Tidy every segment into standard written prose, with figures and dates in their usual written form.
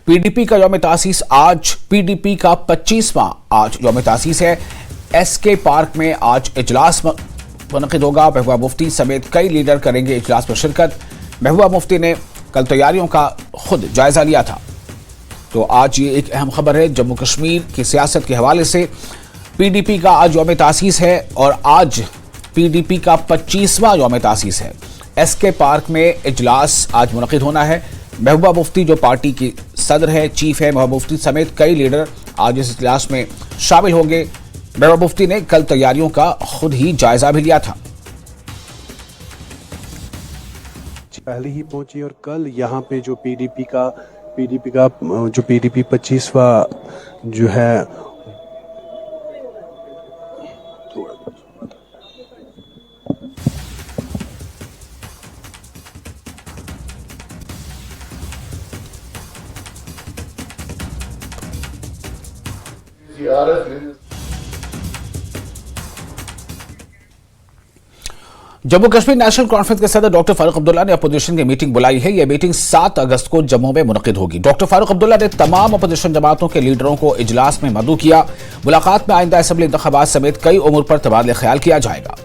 PDP का यौम तासीस आज, पीडीपी का 25वां आज यौम तासीस है। एसके पार्क में आज इजलास मुनक़िद होगा। महबूबा मुफ्ती समेत कई लीडर करेंगे इजलास में शिरकत। महबूबा मुफ्ती ने कल तैयारियों का खुद जायजा लिया था। तो आज ये एक अहम खबर है जम्मू कश्मीर की सियासत के हवाले से। पीडीपी का आज यौम तासीस है और आज पीडीपी का 25वां यौम तासीस है। एसके पार्क में इजलास आज मुनक़िद होना है। महबूबा मुफ्ती जो पार्टी की सदर है, चीफ है, महबूबा मुफ्ती समेत कई लीडर आज इस इजलास में शामिल होंगे। महबूबा मुफ्ती ने कल तैयारियों का खुद ही जायजा भी लिया था। पहले ही पहुंची और कल यहाँ पे जो पीडीपी का जो पीडीपी 25वां जो है जम्मू कश्मीर नेशनल कॉन्फ्रेंस के सदर डॉक्टर फारूक अब्दुल्ला ने अपोजिशन की मीटिंग बुलाई है। यह मीटिंग 7 अगस्त को जम्मू में मुनक़िद होगी। डॉक्टर फारूक अब्दुल्ला ने तमाम अपोजिशन जमातों के लीडरों को इजलास में मदऊ किया। मुलाकात में आइंदा असेंबली इंतखाबात समेत कई उमूर पर तबादले ख्याल किया जाएगा।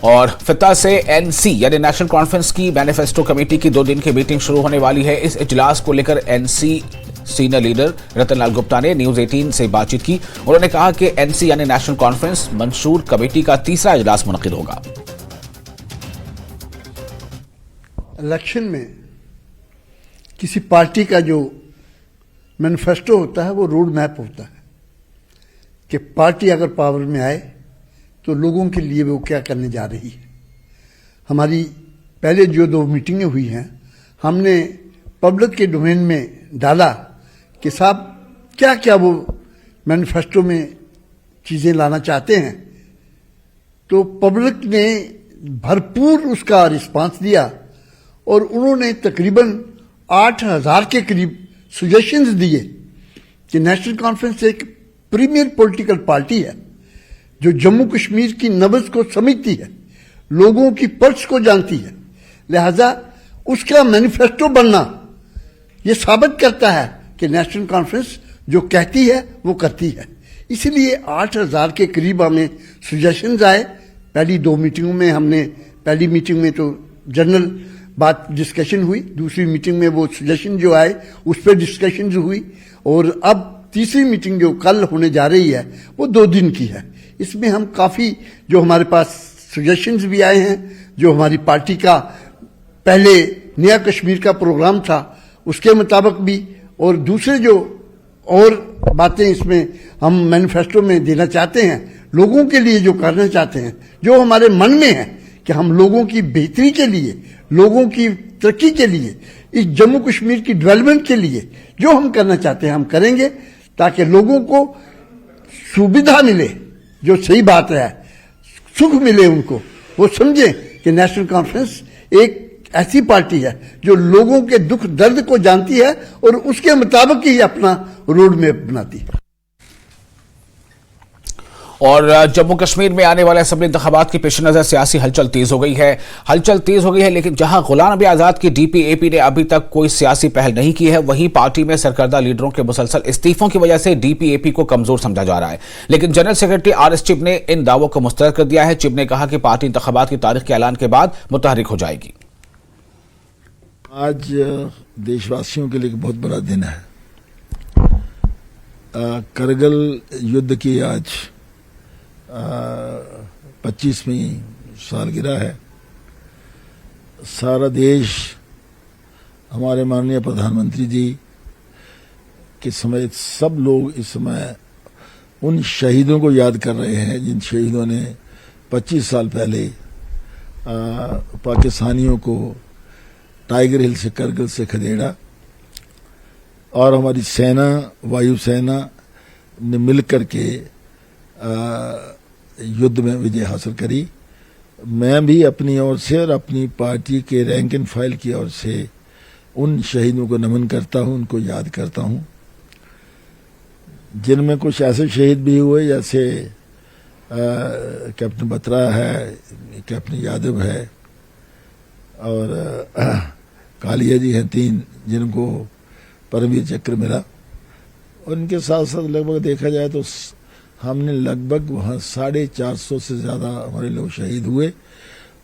और फिता से एनसी यानी नेशनल कॉन्फ्रेंस की मैनिफेस्टो कमेटी की 2 दिन की मीटिंग शुरू होने वाली है। इस इजलास को लेकर एनसी सीनियर लीडर रतन लाल गुप्ता ने न्यूज 18 से बातचीत की। उन्होंने कहा कि एनसी यानी नेशनल कॉन्फ्रेंस मंशूर कमेटी का 3रा इजलास मुनक़िद होगा। इलेक्शन में किसी पार्टी का जो मैनिफेस्टो होता है वो रोड मैप होता है कि पार्टी अगर पावर में आए तो लोगों के लिए वो क्या करने जा रही है। हमारी पहले जो 2 मीटिंगें हुई हैं, हमने पब्लिक के डोमेन में डाला कि साहब क्या क्या वो मैनिफेस्टो में चीज़ें लाना चाहते हैं। तो पब्लिक ने भरपूर उसका रिस्पांस दिया और उन्होंने तकरीबन 8000 के करीब सजेशंस दिए कि नेशनल कॉन्फ्रेंस एक प्रीमियर पॉलिटिकल पार्टी है जो जम्मू कश्मीर की नब्ज़ को समझती है, लोगों की पल्स को जानती है। लिहाजा उसका मैनिफेस्टो बनना यह साबित करता है कि नेशनल कॉन्फ्रेंस जो कहती है वो करती है। इसलिए 8000 के करीब हमें सजेशंस आए। पहली 2 मीटिंगों में पहली मीटिंग में तो जनरल बात डिस्कशन हुई, दूसरी मीटिंग में वो सजेशन जो आए उस पर डिस्कशन हुई और अब तीसरी मीटिंग जो कल होने जा रही है वो 2 दिन की है। इसमें हम काफ़ी जो हमारे पास सजेशंस भी आए हैं, जो हमारी पार्टी का पहले नया कश्मीर का प्रोग्राम था उसके मुताबिक भी, और दूसरे जो और बातें इसमें हम मैनिफेस्टो में देना चाहते हैं, लोगों के लिए जो करना चाहते हैं, जो हमारे मन में है कि हम लोगों की बेहतरी के लिए, लोगों की तरक्की के लिए, इस जम्मू कश्मीर की डेवलपमेंट के लिए जो हम करना चाहते हैं हम करेंगे, ताकि लोगों को सुविधा मिले, जो सही बात है, सुख मिले उनको, वो समझें कि नेशनल कॉन्फ्रेंस एक ऐसी पार्टी है जो लोगों के दुख दर्द को जानती है और उसके मुताबिक ही अपना रोड मैप बनाती है। और जम्मू कश्मीर में आने वाले असेंबली इंतखाबात की पेश नजर सियासी हलचल तेज हो गई है। लेकिन जहां गुलाम नबी आजाद की डीपीएपी ने अभी तक कोई सियासी पहल नहीं की है, वहीं पार्टी में सरकर्दा लीडरों के मुसलसल इस्तीफों की वजह से डीपीएपी को कमजोर समझा जा रहा है। लेकिन जनरल सेक्रेटरी आरएस चिब ने इन दावों को मुस्तरद कर दिया है। चिब ने कहा कि पार्टी इंतखाबात की तारीख के ऐलान के बाद मुतहरिक हो जाएगी। आज देशवासियों के लिए एक बहुत बड़ा दिन है। करगिल युद्ध की आज 25वीं सालगिरह है। सारा देश हमारे माननीय प्रधानमंत्री जी के समेत सब लोग इस समय उन शहीदों को याद कर रहे हैं जिन शहीदों ने 25 साल पहले पाकिस्तानियों को टाइगर हिल से, करगिल से खदेड़ा और हमारी सेना, वायुसेना ने मिलकर के युद्ध में विजय हासिल करी। मैं भी अपनी ओर से और अपनी पार्टी के रैंक एंड फाइल की ओर से उन शहीदों को नमन करता हूं, उनको याद करता हूं। जिनमें कुछ ऐसे शहीद भी हुए जैसे कैप्टन बत्रा है, कैप्टन यादव है और कालिया जी हैं 3 जिनको परमवीर चक्र मिला। उनके साथ साथ लगभग देखा जाए तो हमने लगभग वहाँ 450 से ज़्यादा हमारे लोग शहीद हुए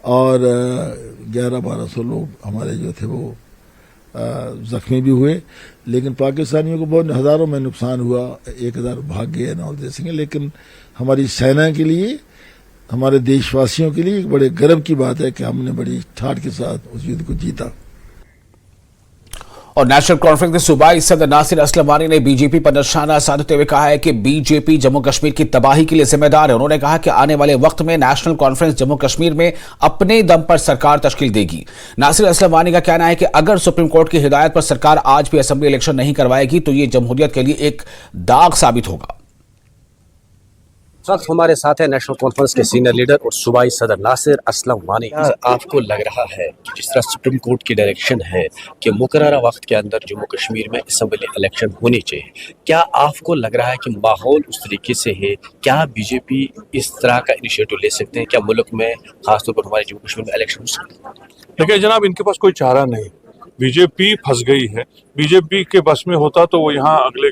और 1100-1200 लोग हमारे जो थे वो जख्मी भी हुए। लेकिन पाकिस्तानियों को बहुत हज़ारों में नुकसान हुआ, 1000 भाग गए ना देखेंगे। लेकिन हमारी सेना के लिए, हमारे देशवासियों के लिए एक बड़े गर्व की बात है कि हमने बड़ी ठाठ के साथ उस युद्ध को जीता। और नेशनल कॉन्फ्रेंस के सूबाई सदर नासिर असलम वानी ने बीजेपी पर निशाना साधते हुए कहा है कि बीजेपी जम्मू कश्मीर की तबाही के लिए जिम्मेदार है। उन्होंने कहा कि आने वाले वक्त में नेशनल कॉन्फ्रेंस जम्मू कश्मीर में अपने दम पर सरकार तश्कील देगी। नासिर असलम वानी का कहना है कि अगर सुप्रीम कोर्ट की हिदायत पर सरकार आज भी असेंबली इलेक्शन नहीं करवाएगी तो ये जमहूरियत के लिए एक दाग साबित होगा। इस वक्त हमारे साथ है नेशनल कॉन्फ्रेंस के सीनियर लीडर और सूबाई सदर नासिर असलम वानी। आपको लग रहा है कि जिस तरह सुप्रीम कोर्ट की डायरेक्शन है कि मुकर्ररा वक्त के अंदर जम्मू कश्मीर में असेंबली इलेक्शन होनी चाहिए, क्या आपको लग रहा है कि माहौल उस तरीके से है? क्या बीजेपी इस तरह का इनिशिएटिव ले सकते हैं? क्या मुल्क में खासतौर पर हमारे जम्मू कश्मीर में इलेक्शन हो सकते हैं? देखिए जनाब, इनके पास कोई चारा नहीं। बीजेपी फंस गई है। बीजेपी के बस में होता तो वो यहाँ अगले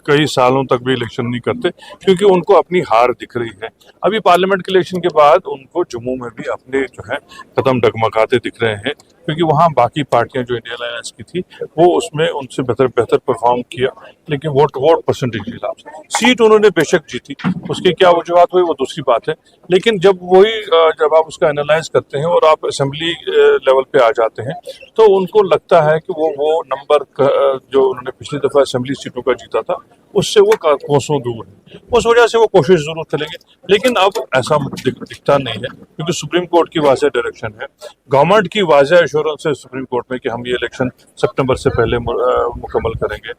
कई सालों तक भी इलेक्शन नहीं करते, क्योंकि उनको अपनी हार दिख रही है। अभी पार्लियामेंट के इलेक्शन के बाद उनको जम्मू में भी अपने जो है कदम डगमगाते दिख रहे हैं, क्योंकि वहाँ बाकी पार्टियां जो इंडिया अलायंस की थी वो उसमें उनसे बेहतर परफॉर्म किया, लेकिन वोट परसेंटेज के हिसाब से सीट उन्होंने बेशक जीती। उसकी क्या वजूहत हुई वो दूसरी बात है, लेकिन जब आप उसका एनालाइज करते हैं और आप असेंबली लेवल पे आ जाते हैं तो उनको लगता है कि वो नंबर जो उन्होंने पिछली दफा असेंबली सीटों का जीता था उससे वो कोसों दूर है। उस वजह से वो कोशिश जरूर करेंगे, लेकिन अब ऐसा दिखता नहीं है, क्योंकि सुप्रीम कोर्ट की वाज़ेह डायरेक्शन है, गवर्नमेंट की वाज़ेह एश्योरेंस है सुप्रीम कोर्ट में कि हम ये इलेक्शन सितंबर से पहले मुकम्मल करेंगे।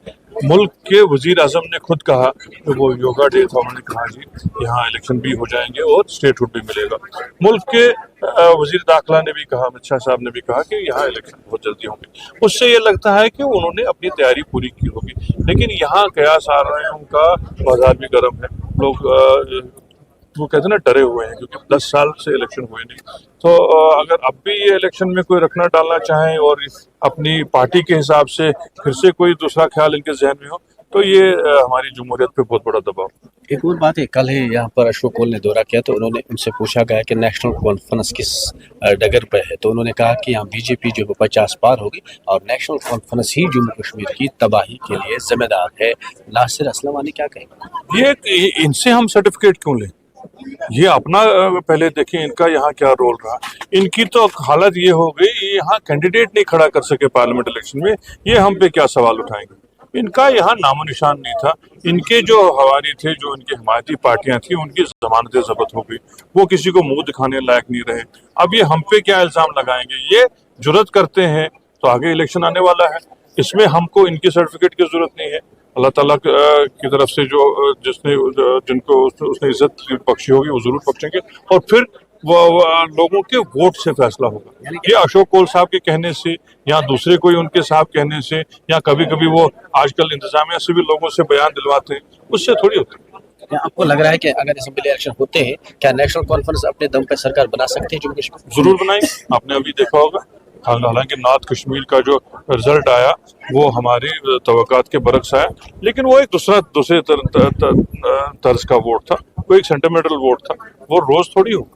मुल्क के वजीर आजम ने खुद कहा कि वो योगा डे था, उन्होंने कहा जी यहाँ इलेक्शन भी हो जाएंगे और स्टेटहुड भी मिलेगा। मुल्क के वजीर दाखिला ने भी कहा, अमित शाह साहब ने भी कहा कि यहाँ इलेक्शन बहुत जल्दी होंगे। उससे ये लगता है कि उन्होंने अपनी तैयारी पूरी की होगी, लेकिन यहाँ कयास आ रहे हैं, उनका बाजार भी गर्म है। लोग वो कहते हैं ना डरे हुए हैं, क्योंकि 10 साल से इलेक्शन हुए नहीं। तो अगर अब भी ये इलेक्शन में कोई रखना डालना चाहें और अपनी पार्टी के हिसाब से फिर से कोई दूसरा ख्याल इनके जहन में हो तो ये हमारी जमहूरियत पे बहुत बड़ा दबाव। एक और बात है, कल ही यहाँ पर अशोक कोल ने दौरा किया तो उन्होंने उनसे पूछा गया कि नेशनल कॉन्फ्रेंस किस डगर पर है, तो उन्होंने कहा कि यहाँ बीजेपी जो 50 पार होगी और नेशनल कॉन्फ्रेंस ही जम्मू कश्मीर की तबाही के लिए जिम्मेदार है। नासिर असलम वानी क्या कहेंगे? ये इनसे हम सर्टिफिकेट क्यों लें? ये अपना पहले देखें इनका यहाँ क्या रोल रहा। इनकी तो हालत ये हो गई, यहाँ कैंडिडेट नहीं खड़ा कर सके पार्लियामेंट इलेक्शन में, ये हम पे क्या सवाल उठाएंगे? इनका यहाँ नामो निशान नहीं था। इनके जो हवारी थे, जो इनकी हिमायती पार्टियां थी, उनकी जमानतें जब्त हो गई, वो किसी को मुंह दिखाने लायक नहीं रहे। अब ये हम पे क्या इल्जाम लगाएंगे? ये जुर्रत करते हैं तो आगे इलेक्शन आने वाला है, इसमें हमको इनकी सर्टिफिकेट की जरूरत नहीं है। अल्लाह ताला की तरफ से जिनको उसने इज्जत बख्शी होगी वो जरूर बख्शेंगे, और फिर वो लोगों के वोट से फैसला होगा। ये अशोक कोल साहब के कहने से या दूसरे कोई उनके साहब कहने से या कभी कभी वो आजकल इंतजामिया से भी लोगों से बयान दिलवाते हैं, उससे थोड़ी होता है। क्या आपको लग रहा है कि अगर असेंबली इलेक्शन होते हैं क्या नेशनल कॉन्फ्रेंस अपने दम पर सरकार बना सकते हैं जम्मू कश्मीर? जरूर बनाएंगे। आपने अभी देखा होगा, हालांकि नॉर्थ कश्मीर का जो रिजल्ट आया वो हमारी तवक्कात के बरक्स आया, लेकिन वो एक दूसरे तर्ज का वोट था, वो एक सेंटिमेंटल वोट था, वो रोज थोड़ी हो।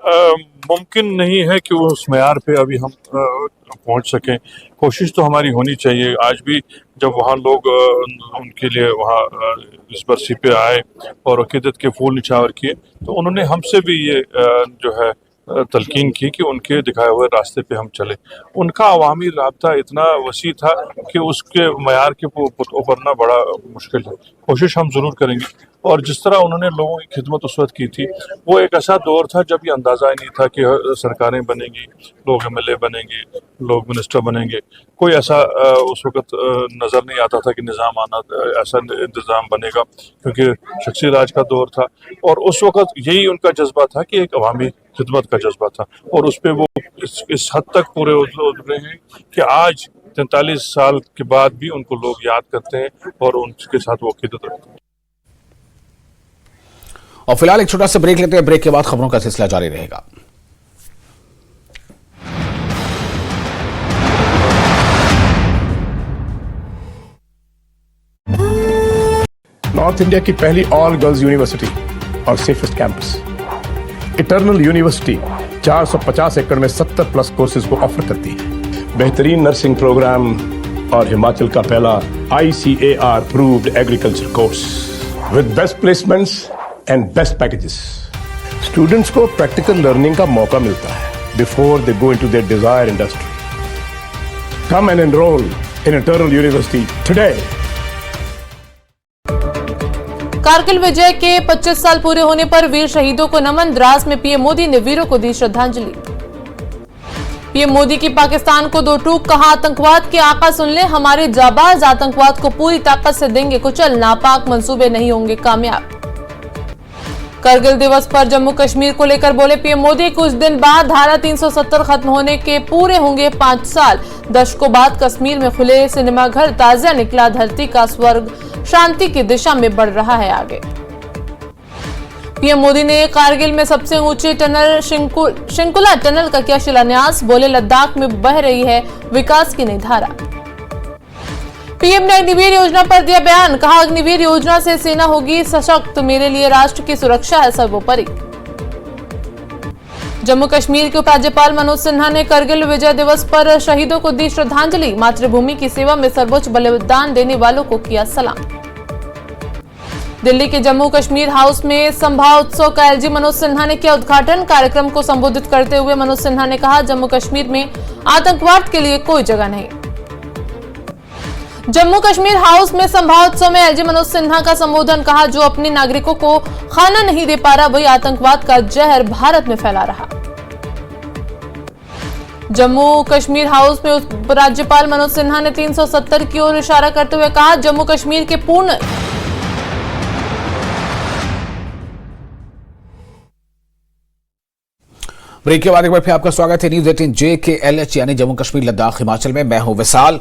मुमकिन नहीं है कि वो उस मैयार पे अभी हम पहुंच सकें। कोशिश तो हमारी होनी चाहिए। आज भी जब वहाँ लोग उनके लिए वहाँ इस बरसी पे आए और अकीदत के फूल निछावर किए तो उन्होंने हमसे भी ये जो है तलकीन की कि उनके दिखाए हुए रास्ते पे हम चले। उनका अवामी राब्ता इतना वसी था कि उसके मयार के उभरना बड़ा मुश्किल है। कोशिश हम ज़रूर करेंगे, और जिस तरह उन्होंने लोगों की खिदमत उस वक्त की थी, वो एक ऐसा दौर था जब ये अंदाज़ा ही नहीं था कि सरकारें बनेंगी, लोग MLA बनेंगे, लोग मिनिस्टर बनेंगे। कोई ऐसा उस वक्त नज़र नहीं आता था कि निज़ाम आना ऐसा इंतज़ाम बनेगा, क्योंकि शख्सी राज का दौर था, और उस वक्त यही उनका जज्बा था कि एक अवामी खिदमत का जज्बा था, और उस पर वो इस हद तक पूरे उतरे हैं कि आज 43 साल के बाद भी उनको लोग याद करते हैं और उनके साथ वो अकीदत रखते हैं। और फिलहाल एक छोटा सा ब्रेक लेते हैं। ब्रेक के बाद खबरों का सिलसिला जारी रहेगा। नॉर्थ इंडिया की पहली ऑल गर्ल्स यूनिवर्सिटी और सेफेस्ट कैंपस इटर्नल यूनिवर्सिटी 450 एकड़ में 70 प्लस कोर्सेज को ऑफर करती है। बेहतरीन नर्सिंग प्रोग्राम और हिमाचल का पहला ICAR approved agriculture course with best placements and best packages. Students को प्रैक्टिकल लर्निंग का मौका मिलता है before they go into their desire industry. Come and enrol in Eternal University today. Kargil विजय के 25 साल पूरे होने पर वीर शहीदों को नमन। द्रास में पीएम मोदी ने वीरों को दी श्रद्धांजलि। पीएम मोदी की पाकिस्तान को दो टूक, कहा आतंकवाद के आका सुन ले, हमारे जाबाज आतंकवाद को पूरी ताकत से देंगे कुचल, नापाक मंसूबे नहीं होंगे कामयाब। करगिल दिवस पर जम्मू कश्मीर को लेकर बोले पीएम मोदी, कुछ दिन बाद धारा 370 खत्म होने के पूरे होंगे 5 साल। दशकों बाद कश्मीर में खुले सिनेमाघर, ताज़ा निकला धरती का स्वर्ग, शांति की दिशा में बढ़ रहा है आगे। पीएम मोदी ने कारगिल में सबसे ऊंचे टनल शिंकुला टनल का किया शिलान्यास। बोले लद्दाख में बह रही है विकास की नई धारा। पीएम ने अग्निवीर योजना पर दिया बयान, कहा अग्निवीर योजना से सेना होगी सशक्त, मेरे लिए राष्ट्र की सुरक्षा है सर्वोपरि। जम्मू कश्मीर के उपराज्यपाल मनोज सिन्हा ने करगिल विजय दिवस पर शहीदों को दी श्रद्धांजलि। मातृभूमि की सेवा में सर्वोच्च बलिदान देने वालों को किया सलाम। दिल्ली के जम्मू कश्मीर हाउस में संभाव उत्सव का LG मनोज सिन्हा ने किया उद्घाटन। कार्यक्रम को संबोधित करते हुए मनोज सिन्हा ने कहा जम्मू कश्मीर में आतंकवाद के लिए कोई जगह नहीं। जम्मू कश्मीर हाउस में संभावोत्सव में LG मनोज सिन्हा का संबोधन, कहा जो अपने नागरिकों को खाना नहीं दे पा रहा वही आतंकवाद का जहर भारत में फैला रहा। जम्मू कश्मीर हाउस में उपराज्यपाल मनोज सिन्हा ने 370 की ओर इशारा करते हुए कहा जम्मू कश्मीर के पूर्ण ब्रेक के बाद एक बार फिर आपका स्वागत है न्यूज 18 JKLH यानी जम्मू कश्मीर लद्दाख हिमाचल में। मैं हूं विशाल।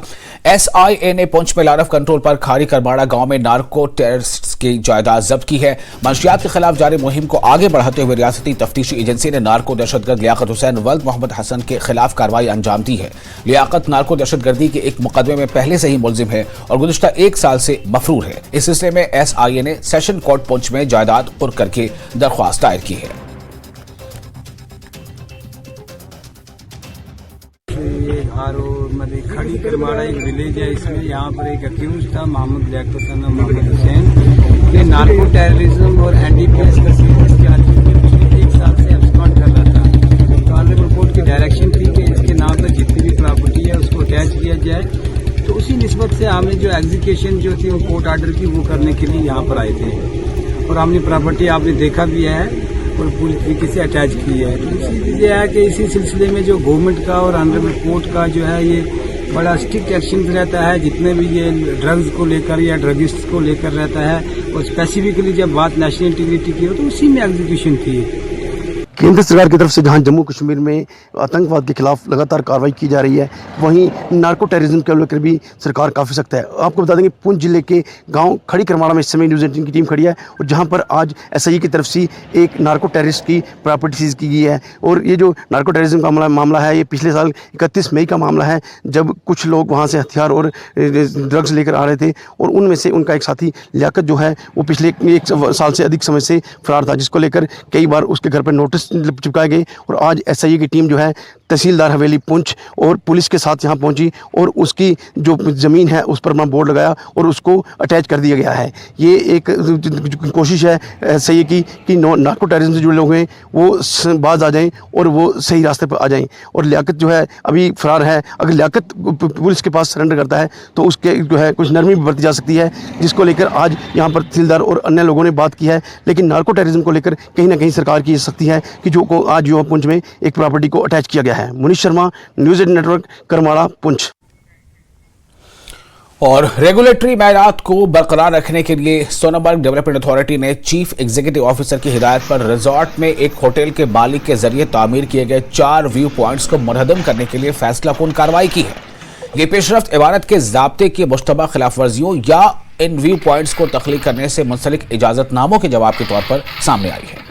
SIA ने पुंछ में लारव कंट्रोल पर खारी करमाड़ा गांव में नार्को टेररिस्ट्स की जायदाद जब्त की है। मंशियात के खिलाफ जारी मुहिम को आगे बढ़ाते हुए रियासती तफ्तीशी एजेंसी ने नार्को दहशतगर्द लियाकत हुसैन वल्द मोहम्मद हसन के खिलाफ कार्रवाई अंजाम दी है। लियाकत नार्को दहशतगर्दी के एक मुकदमे में पहले से ही मुलजिम है और गुज़िश्ता 1 साल से मफरूर है। इस सिलसिले में SIA ने सेशन कोर्ट पुंछ में जायदाद कुर्क करके दरख्वास्त दायर की है। खड़ी करमाड़ा एक विलेज है, इसमें यहाँ पर एक अक्यूज था मोहम्मद मोहम्मद हुसैन, ये नार्को टेररिज्म और NDPS का सीरीज पिछले 1 साल से एब्सकॉन्ड कर रहा था। तो ऑनरेबल कोर्ट की डायरेक्शन थी कि इसके नाम पर जितनी भी प्रॉपर्टी है उसको अटैच किया जाए। तो उसी निस्बत से हमने जो एग्जीक्यूशन जो थी वो कोर्ट आर्डर की वो करने के लिए यहाँ पर आए थे और हमने प्रॉपर्टी आपने देखा भी है और पूरी तरीके से अटैच की है। तो इसी है कि इसी सिलसिले में जो गवर्नमेंट का और ऑनरेबल कोर्ट का जो है ये बड़ा स्ट्रिक्ट एक्शन रहता है जितने भी ये ड्रग्स को लेकर या ड्रगिस्ट को लेकर रहता है। और स्पेसिफिकली जब बात नेशनल इंटीग्रिटी की हो तो उसी में एग्जीक्यूशन की। केंद्र सरकार की तरफ से जहां जम्मू कश्मीर में आतंकवाद के खिलाफ लगातार कार्रवाई की जा रही है, वहीं नार्को टेररिज्म के लेकर भी सरकार काफ़ी सख्त है। आपको बता देंगे पुंछ जिले के गांव खड़ी करमाड़ा में इस समय न्यूज़ 18 की टीम खड़ी है और जहां पर आज SIA की तरफ से एक नार्को टेररिस्ट की प्रॉपर्टी सीज की गई है। और ये जो नार्को टेररिज्म का मामला है ये पिछले साल 31 मई का मामला है, जब कुछ लोग वहाँ से हथियार और ड्रग्स लेकर आ रहे थे और उनमें से उनका एक साथी लियाकत जो है वो पिछले 1 साल से अधिक समय से फरार था, जिसको लेकर कई बार उसके घर पर नोटिस चिपकाए गए। और आज SIA की टीम जो है तहसीलदार हवेली पुंछ और पुलिस के साथ यहाँ पहुंची और उसकी जो ज़मीन है उस पर अपना बोर्ड लगाया और उसको अटैच कर दिया गया है। ये एक कोशिश है SIA की कि नार्को टेररिज्म से जुड़े लोग हैं वो बाज आ जाएं और वो सही रास्ते पर आ जाएं। और लियाकत जो है अभी फरार है, अगर लियाकत पुलिस के पास सरेंडर करता है तो उसके जो है कुछ नरमी भी बरती जा सकती है, जिसको लेकर आज यहाँ पर तहसीलदार और अन्य लोगों ने बात की है। लेकिन नार्को टेररिज्म को लेकर कहीं ना कहीं सरकार की सख्ती है कि जो को आज युवा पुंछ में एक प्रॉपर्टी को अटैच किया गया है। Munish Sharma, news 18 network, Karmara, Poonch. और रेगुलेटरी मायरात को बरकरार रखने के लिए सोनामर्ग डेवलपमेंट अथॉरिटी ने चीफ एग्जीक्यूटिव ऑफिसर की हिदायत पर रिजॉर्ट में एक होटल के मालिक के जरिए तामीर किए गए 4 व्यू पॉइंट्स को मुनहदम करने के लिए फैसला कुन कार्रवाई की है। ये पेशरफ्त इबारत के ज़ाब्ते की मुश्तबा खिलाफ वर्जियों या इन व्यू पॉइंट्स को तख्लीक करने से मुंसलिक इजाजतनामों के जवाब के तौर पर सामने आई है।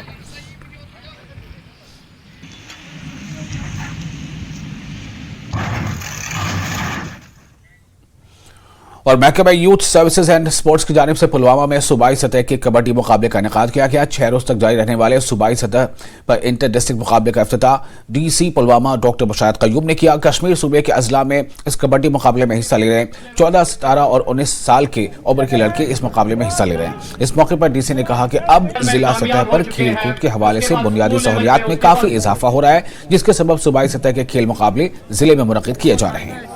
और महकमा यूथ सर्विसेज एंड स्पोर्ट्स की जानिब से पुलवामा में सूबाई सतह के कबड्डी मुकाबले का इनेकाद किया गया। 6 रोज तक जारी रहने वाले सूबाई सतह पर इंटर डिस्ट्रिक्ट मुकाबले का इफ्तिताह डीसी पुलवामा डॉक्टर मुशाहिद कयूम ने किया। कश्मीर सूबे के अजला में इस कबड्डी मुकाबले में हिस्सा ले रहे हैं। 14, 17 और 19 साल के उम्र के लड़के इस मुकाबले में हिस्सा ले रहे हैं। इस मौके पर डीसी ने कहा कि अब जिला सतह पर खेल कूद के हवाले से बुनियादी सहूलियात में काफी इजाफा हो रहा है, जिसके सबब सूबाई सतह के खेल मुकाबले जिले में मुनक्किद किए जा रहे हैं।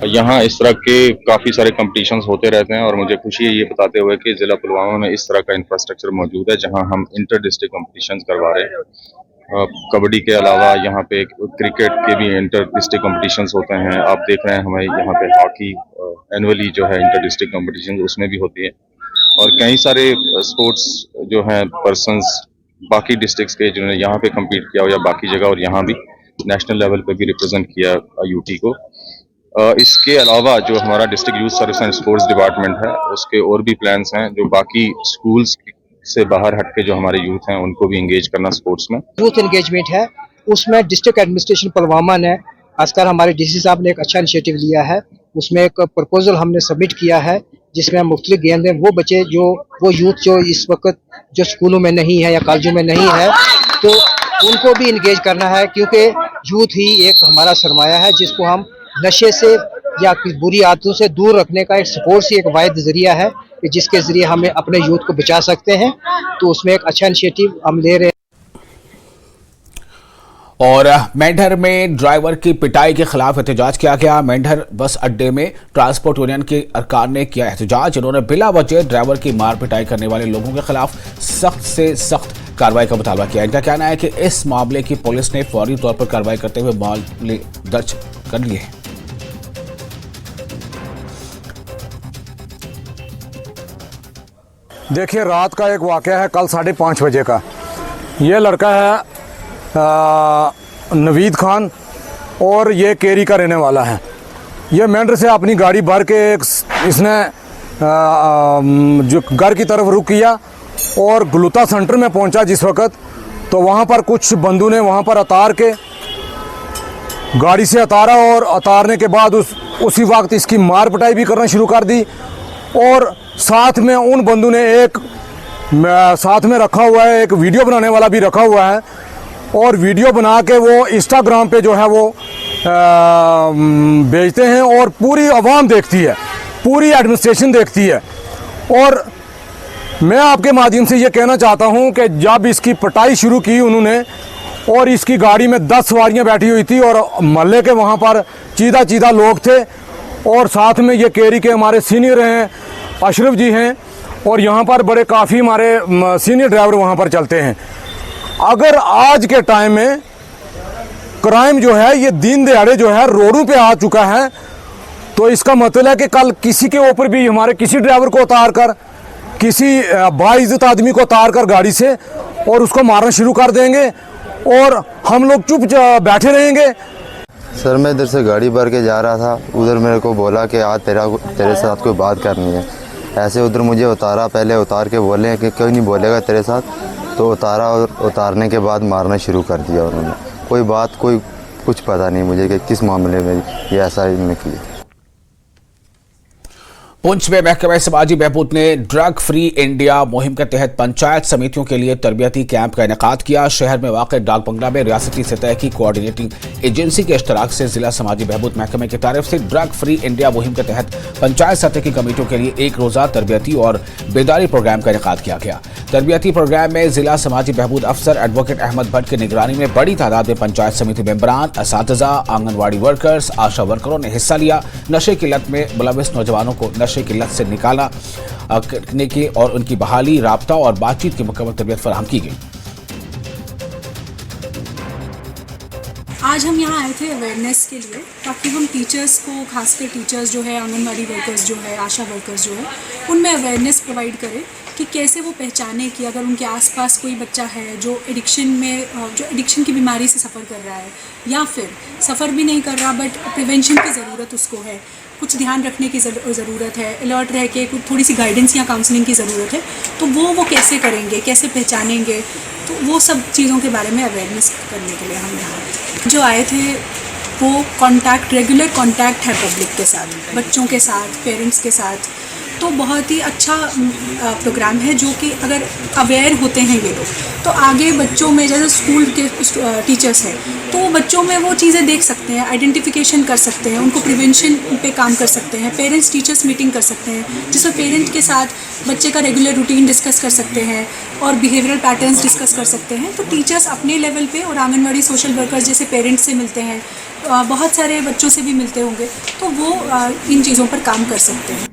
यहाँ इस तरह के काफ़ी सारे कंपटीशंस होते रहते हैं और मुझे खुशी है ये बताते हुए कि ज़िला पुलवामा में इस तरह का इंफ्रास्ट्रक्चर मौजूद है जहाँ हम इंटर डिस्ट्रिक्ट कंपटीशंस करवा रहे हैं। कबड्डी के अलावा यहाँ पे क्रिकेट के भी इंटर डिस्ट्रिक्ट कंपटीशंस होते हैं। आप देख रहे हैं हमें यहाँ पे हॉकी एनुअली जो है इंटर डिस्ट्रिक्ट कंपटीशन उसमें भी होती है और कई सारे स्पोर्ट्स जो हैं पर्सनस बाकी डिस्ट्रिक्ट्स के जिन्होंने यहाँ पे कम्पीट किया हो या बाकी जगह और यहाँ भी नेशनल लेवल पे भी रिप्रेजेंट किया यूटी को। इसके अलावा जो हमारा district youth service and sports department है उसके और भी प्लान्स हैं जो बाकी स्कूल्स से बाहर हट के जो हमारे यूथ हैं उनको भी इंगेज करना स्पोर्ट्स में। यूथ एंगेजमेंट है उसमें डिस्ट्रिक्ट एडमिनिस्ट्रेशन पुलवामा ने आजकल हमारे डीसी साहब ने एक अच्छा इनिशिएटिव लिया है। उसमें एक प्रपोजल हमने सबमिट किया है जिसमें हम मुख्तलिफ गेंद हैं वो बच्चे जो वो यूथ जो इस वक्त जो स्कूलों में नहीं है या कॉलेजों में नहीं है तो उनको भी इंगेज करना है, क्योंकि यूथ ही एक हमारा सरमाया है जिसको हम नशे से या बुरी आदतों से दूर रखने का एक स्पोर्ट्स ही एक वाहिद जरिया है कि जिसके जरिए हमें अपने यूथ को बचा सकते हैं। तो उसमें एक अच्छा इनिशिएटिव हम ले रहे हैं। और मेंढर में ड्राइवर की पिटाई के खिलाफ एहतजाज किया गया। मेंढर बस अड्डे में ट्रांसपोर्ट यूनियन के अरकान ने किया एहतजाज। इन्होंने बिला वजह ड्राइवर की मार पिटाई करने वाले लोगों के खिलाफ सख्त से सख्त कार्रवाई का मुतालबा किया। इनका कहना है कि इस मामले की पुलिस ने फौरी तौर पर कार्रवाई करते हुए मामले दर्ज कर लिए हैं। देखिए, रात का एक वाकया है कल 5:30 बजे का। ये लड़का है नवीद खान और ये केरी का रहने वाला है। ये मेंढर से अपनी गाड़ी भर के इसने जो घर की तरफ रुख किया और गलुता सेंटर में पहुंचा जिस वक्त, तो वहां पर कुछ बंदू ने वहां पर उतार के गाड़ी से उतारा और उतारने के बाद उसी वक्त इसकी मार पिटाई भी करना शुरू कर दी। और साथ में उन बंदू ने एक साथ में रखा हुआ है, एक वीडियो बनाने वाला भी रखा हुआ है और वीडियो बना के वो इंस्टाग्राम पे जो है वो भेजते हैं और पूरी आवाम देखती है, पूरी एडमिनिस्ट्रेशन देखती है। और मैं आपके माध्यम से ये कहना चाहता हूँ कि जब इसकी पिटाई शुरू की उन्होंने और इसकी गाड़ी में 10 सवारियाँ बैठी हुई थी और मोहल्ले के वहाँ पर चीदा लोग थे और साथ में ये केरी के हमारे सीनियर हैं, अशरफ जी हैं और यहाँ पर बड़े काफ़ी हमारे सीनियर ड्राइवर वहाँ पर चलते हैं। अगर आज के टाइम में क्राइम जो है ये दिन दहाड़े जो है रोडों पे आ चुका है, तो इसका मतलब है कि कल किसी के ऊपर भी हमारे किसी ड्राइवर को उतार कर, किसी बाइज्जत आदमी को उतार कर गाड़ी से और उसको मारना शुरू कर देंगे और हम लोग चुप बैठे रहेंगे। सर, मैं इधर से गाड़ी भर के जा रहा था, उधर मेरे को बोला कि आज तेरे साथ कोई बात करनी है। ऐसे उधर मुझे उतारा, पहले उतार के बोले कि कोई नहीं बोलेगा तेरे साथ, तो उतारा और उतारने के बाद मारना शुरू कर दिया उन्होंने। कोई बात कोई कुछ पता नहीं मुझे कि किस मामले में ये ऐसा निकली। पुंछ में महकमा समाजी बहबूद ने ड्रग फ्री इंडिया मुहिम के तहत पंचायत समितियों के लिए तरबियती कैंप का इनेकाद किया। शहर में वाक़ डाक बंगला में रियासती सतह की कोऑर्डिनेटिंग एजेंसी के इश्तराक से जिला समाजी बहबूद महकमे की तरफ से ड्रग फ्री इंडिया मुहिम के तहत पंचायत सतह की कमेटियों के लिए एक रोज़ा तरबियती और बेदारी प्रोग्राम का इनेकाद किया गया। तरबियती प्रोग्राम में जिला समाजी बहबूद अफसर एडवोकेट अहमद भट्ट की निगरानी में बड़ी तादाद में पंचायत समिति मेंबरान, असातिज़ा, आंगनवाड़ी वर्कर्स, आशा वर्करों ने हिस्सा लिया। नशे की लत में मुलविस नौजवानों को नशे की लत से निकाला करने की और उनकी बहाली, राब्ता और बातचीत की मुकम्मल तरबियत फराहम की गई। आज हम यहाँ आए थे अवेयरनेस के लिए, ताकि हम टीचर्स को, खासकर टीचर्स जो है, आंगनवाड़ी वर्कर्स जो है, आशा वर्कर्स जो है, उनमें अवेयरनेस प्रोवाइड करें कि कैसे वो पहचाने कि अगर उनके आसपास कोई बच्चा है जो एडिक्शन की बीमारी से सफ़र कर रहा है, या फिर सफ़र भी नहीं कर रहा बट प्रिवेंशन की ज़रूरत उसको है, कुछ ध्यान रखने की ज़रूरत है, अलर्ट रह के कुछ थोड़ी सी गाइडेंस या काउंसलिंग की ज़रूरत है, तो वो कैसे करेंगे, कैसे पहचानेंगे, तो वो सब चीज़ों के बारे में अवेयरनेस करने के लिए हम यहाँ जो आए थे। वो रेगुलर कॉन्टैक्ट है पब्लिक के साथ, बच्चों के साथ, पेरेंट्स के साथ, तो बहुत ही अच्छा प्रोग्राम है जो कि अगर अवेयर होते हैं ये लोग तो आगे बच्चों में, जैसे स्कूल के टीचर्स हैं तो बच्चों में वो चीज़ें देख सकते हैं, आइडेंटिफिकेशन कर सकते हैं, उनको प्रिवेंशन पे काम कर सकते हैं, पेरेंट्स टीचर्स मीटिंग कर सकते हैं जिसमें पेरेंट के साथ बच्चे का रेगुलर रूटीन डिस्कस कर सकते हैं और बिहेवियरल पैटर्न्स डिस्कस कर सकते हैं। तो टीचर्स अपने लेवल पे और आंगनवाड़ी सोशल वर्कर्स जैसे पेरेंट्स से मिलते हैं, बहुत सारे बच्चों से भी मिलते होंगे, तो वो इन चीज़ों पर काम कर सकते हैं।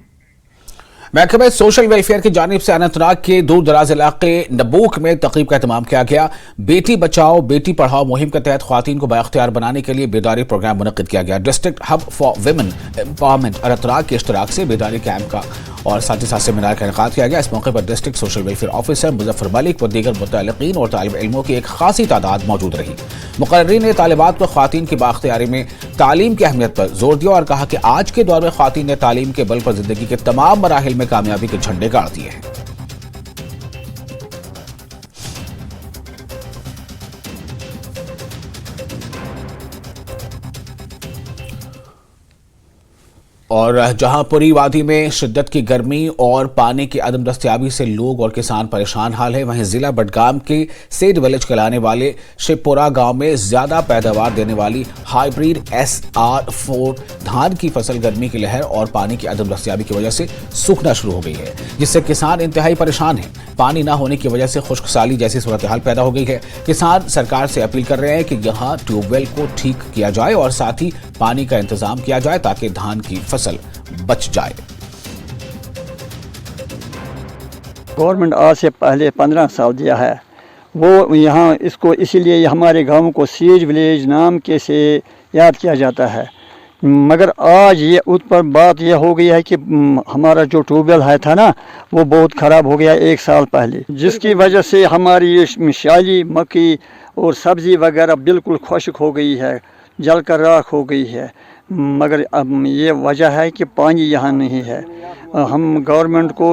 महकमे सोशल वेलफेयर की जानिब से अनंतनाग के दूर दराज इलाके नबूक में तकरीब का एहतमाम किया गया। बेटी बचाओ बेटी पढ़ाओ मुहिम के तहत ख्वातीन को बाइख्तियार बनाने के लिए बेदारी प्रोग्राम मुनक्किद किया गया। District hub for women empowerment Anantnag के इश्तराक से बेदारी कैंप का और साथ ही साथ सेमिनार का इनेकाद किया गया। इस मौके पर district social welfare officer Muzaffar Malik व दीगर मुतअल्लिकीन और तालिब इल्मों की एक खासी तादाद मौजूद रही। मुकर्रीरीन ने तालिबात को ख्वातीन की बाख्तियारी में तालीम की अहमियत पर जोर दिया और कहा कि आज के दौर में ख्वातीन ने तालीम के बल पर जिंदगी के तमाम मराहिल में कामयाबी के झंडे गाड़ दिए हैं। और जहां पुरी वादी में शिद्दत की गर्मी और पानी की अदम दस्तयाबी से लोग और किसान परेशान हाल है, वहीं जिला बडगाम के सेड विलेज कहलाने वाले शिवपुरा गांव में ज्यादा पैदावार देने वाली हाइब्रिड SR4 धान की फसल गर्मी की लहर और पानी की अदम दस्तयाबी की वजह से सूखना शुरू हो गई है, जिससे किसान इंतहाई परेशान हैं। पानी न होने की वजह से खुश्क साली जैसी सूरत हाल पैदा हो गई है। किसान सरकार से अपील कर रहे हैं कि यहाँ ट्यूबवेल को ठीक किया जाए और साथ ही पानी का इंतजाम किया जाए ताकि धान की फसल बच जाए। गवर्नमेंट आज से पहले 15 साल दिया है, वो यहाँ इसको इसीलिए हमारे गांव को सीड विलेज नाम के से याद किया जाता है। मगर आज ये उस पर बात यह हो गई है कि हमारा जो ट्यूबवेल है था ना वो बहुत ख़राब हो गया 1 साल पहले, जिसकी वजह से हमारी ये शाली मक्की और सब्ज़ी वगैरह बिल्कुल खुश्क हो गई है, जल कर राख हो गई है। मगर अब ये वजह है कि पानी यहाँ नहीं है। हम गवर्नमेंट को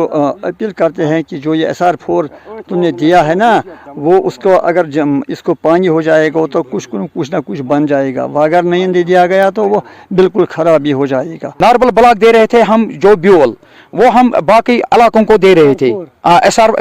अपील करते हैं कि जो ये SR4 तुमने दिया है ना वो उसको अगर इसको पानी हो जाएगा तो कुछ ना कुछ बन जाएगा, अगर नहीं दे दिया गया तो वो बिल्कुल ख़राबी हो जाएगा। नॉर्मल ब्लॉक दे रहे थे हम, जो ब्यूल वो हम बाकी इलाकों को दे रहे थे,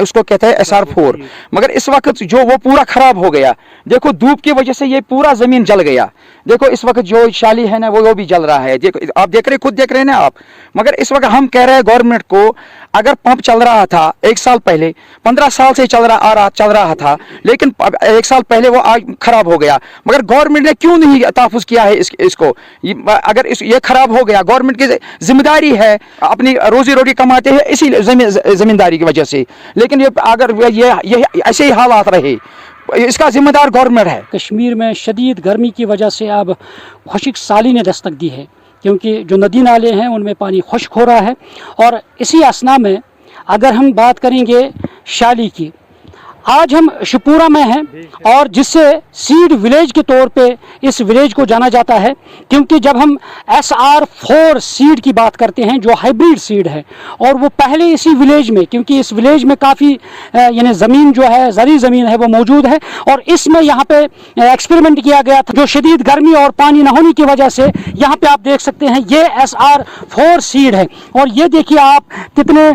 उसको कहते हैं SR4, मगर इस वक्त जो वो पूरा ख़राब हो गया। देखो धूप की वजह से ये पूरा ज़मीन जल गया। देखो इस वक्त जो शाली है ना वो भी जल रहा है, देखो आप देख रहे, खुद देख रहे हैं ना आप। मगर इस वक्त हम कह रहे हैं गवर्नमेंट को, अगर पंप चल रहा था 1 साल पहले, 15 साल से चल रहा था, लेकिन 1 साल पहले वो आज खराब हो गया, मगर गवर्नमेंट ने क्यों नहीं तहफ़्फ़ुज़ किया है इसको। अगर ये खराब हो गया, गवर्नमेंट की जिम्मेदारी है, अपनी रोजी रोटी कमाते हैं इसी ज़मींदारी की वजह से, लेकिन ये अगर ये ऐसे ही हालात रहे इसका जिम्मेदार गवर्नमेंट है। कश्मीर में शदीद गर्मी की वजह से अब खुश्क साली ने दस्तक दी है, क्योंकि जो नदी नाले हैं उनमें पानी खुश्क हो रहा है। और इसी असना में अगर हम बात करेंगे शाली की, आज हम शिवपुरा में हैं और जिससे सीड विलेज के तौर पे इस विलेज को जाना जाता है, क्योंकि जब हम SR4 सीड की बात करते हैं जो हाइब्रिड सीड है, और वो पहले इसी विलेज में, क्योंकि इस विलेज में काफ़ी यानी ज़मीन जो है ज़री ज़मीन है वो मौजूद है, और इसमें यहाँ पे एक्सपेरिमेंट किया गया था। जो शदीद गर्मी और पानी न होने की वजह से यहाँ पे आप देख सकते हैं ये SR4 सीड है, और ये देखिए आप कितने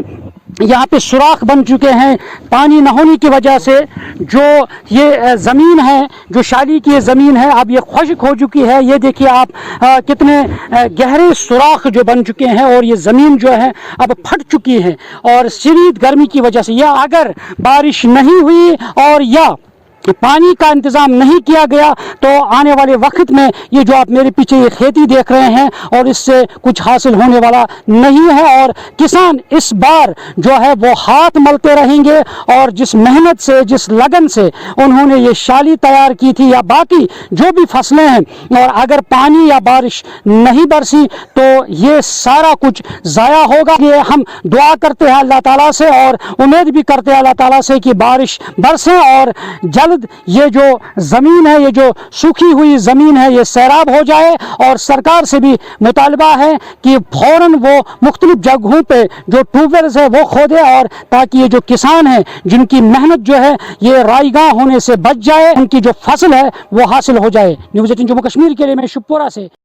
यहाँ पे सुराख बन चुके हैं पानी न होने की वजह से। जो ये ज़मीन है, जो शाली की ये ज़मीन है, अब ये खुश्क हो चुकी है। ये देखिए आप कितने गहरे सुराख जो बन चुके हैं, और ये ज़मीन जो है अब फट चुकी है और शदीद गर्मी की वजह से, या अगर बारिश नहीं हुई और या कि पानी का इंतज़ाम नहीं किया गया तो आने वाले वक्त में ये जो आप मेरे पीछे ये खेती देख रहे हैं और इससे कुछ हासिल होने वाला नहीं है। और किसान इस बार जो है वो हाथ मलते रहेंगे और जिस मेहनत से, जिस लगन से उन्होंने ये शाली तैयार की थी या बाकी जो भी फसलें हैं, और अगर पानी या बारिश नहीं बरसी तो ये सारा कुछ ज़ाया होगा। ये हम दुआ करते हैं अल्लाह ताला से और उम्मीद भी करते हैं अल्लाह ताला से कि बारिश बरसे और जल्द ये जो ज़मीन है, ये जो सूखी हुई ज़मीन है, ये सैराब हो जाए। और सरकार से भी मुतालबा है कि फ़ौरन वो मुख्तलिफ जगहों पे जो ट्यूबवेल्स है वो खोदे और ताकि ये जो किसान हैं जिनकी मेहनत जो है ये राईगां होने से बच जाए, उनकी जो फसल है वो हासिल हो जाए। न्यूज़ 18 जम्मू कश्मीर के लिए मैं शिवपुरा से